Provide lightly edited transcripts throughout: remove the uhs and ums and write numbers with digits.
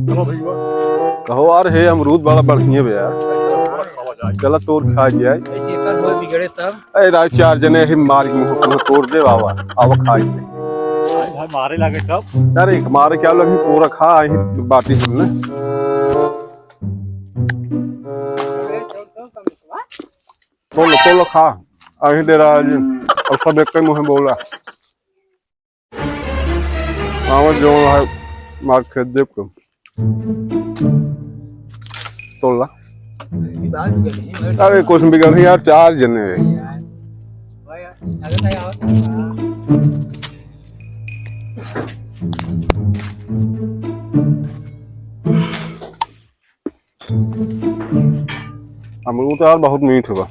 चलो भैया कहो यार हे अमरूद बड़ा बढ़िया बे यार। चला तोड़ खा जाए ऐसे एकर हो बिगड़े तब ए रात 4 जने ही मार के मुंह तोड़ दे बाबा अब खाई भाई मारे लगे तब यार एक मारे क्या लगी पूरा खा आई बाटी हमने तो खा अही दे रहा जी अब सब एक मुंह बोला आवाज जो है मार खेत देव को तोला अरे कुछ बिगड़ नहीं यार 4 जने अमरूद यार बहुत मीठ होगा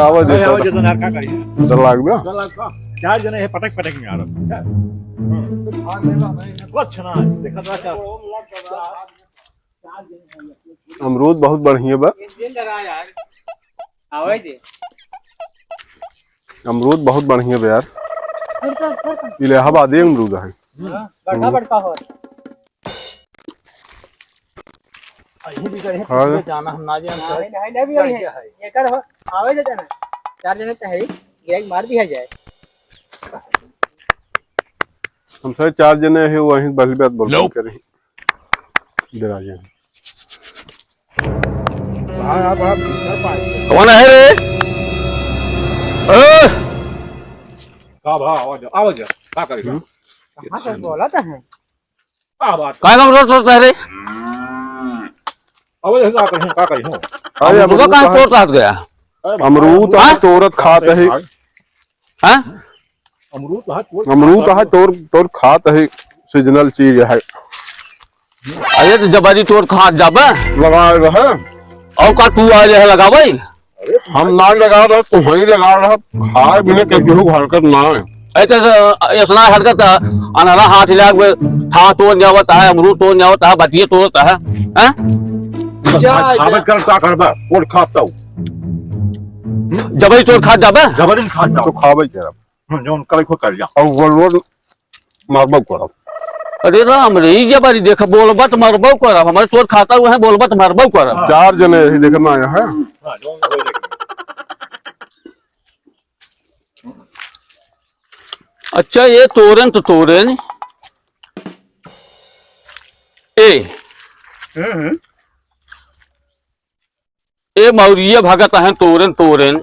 आवाज क्या करिए डर लाग गया 4 जने है पटक पटक में आ रहा कुछ ना देखा था अमरूद बहुत बढ़िया बा अमरूद बहुत बढ़िया बा यार इलाहाबादी अमरूद है बड़का हो जाना हम ना एकर हो आवे देते ना 4 जने तो है गिराई मार भी है जाए हम सब 4 जने है वहीं बली बात बोल करें इधर आ जाए कौन है रे आवाज क्या करेगा कहां से बोला था है काय काम रोज सोचता है रे आवाज क्या करें अरे अमरूद कहां तोड़ साथ गया अमरूद तोरत खात है हां अमरूद है तोड़ खात है सीजनल चीज है अरे तो जबरी तोड़ खा जाबे लगा रहा और का तू आ रहे लगावे हम ना लगा रहा तो वही लगा रहा खाए बिना केहू हरकत ना ऐसे ऐसा हरकत अनारा हाथ लाग था तोड़ जावत है अमरूद तोड़ जावत है बतिये तोड़ता है हैं खाबत कर क्या करबा और खाता हूं जबरी तोड़ खा जाबे जबरन खाता तो खावे के जोन करे को कर जा और गोल मारबो करो अरे राम रे जबरी देख बोलबत मरबो करब हमारे तोड़ खाता हुआ है बोलबत मरबो करब 4 जने ही देखना है अच्छा ये तोरन तो तोरन ए मौरिया भगत है तोरन तोरन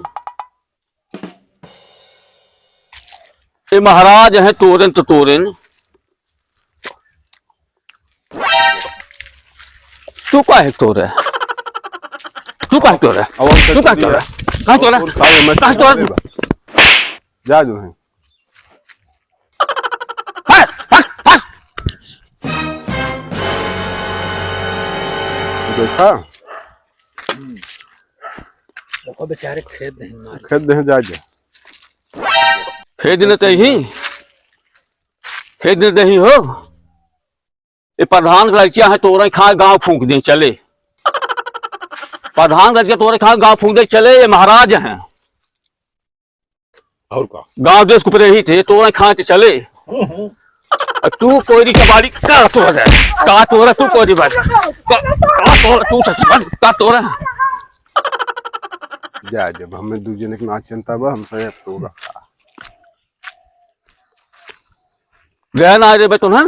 ए महाराज है तोरन तो तोरन तू का है तोरे तू का है तोरे तू का तोरे कहां तोरे कहां तोरे जा जो है देखा देखो बेचारे खेत नहीं मार खेत दे जा खेद न तही खेद न तही हो ये प्रधान लड़कियां है तोरे खा गांव फूंक दे चले प्रधान लड़कियां तोरे खा गांव फूंक दे चले ये महाराज हैं और का गांव देश को ही थे तोरे खा के चले तू कोई कबाड़ी का तोरा का तोरा तू कोई बात का तोरा तू सच बात का तोरा जा जब हमें दूजे ने ना चिंता बा हम से तो रखा गया ना रे बेतन है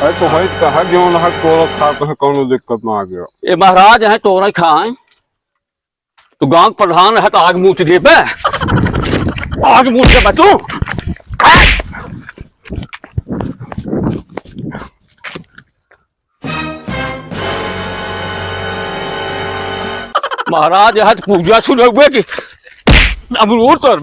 अरे तो भाई कहा क्यों ना तो खा तो कौन दिक्कत ना आ गया ये महाराज है तोरा खाए तो गांव प्रधान है तो आग मूछ दे बे आग मूछ के बचू महाराज है पूजा शुरू हुए कि अमरूद तोड़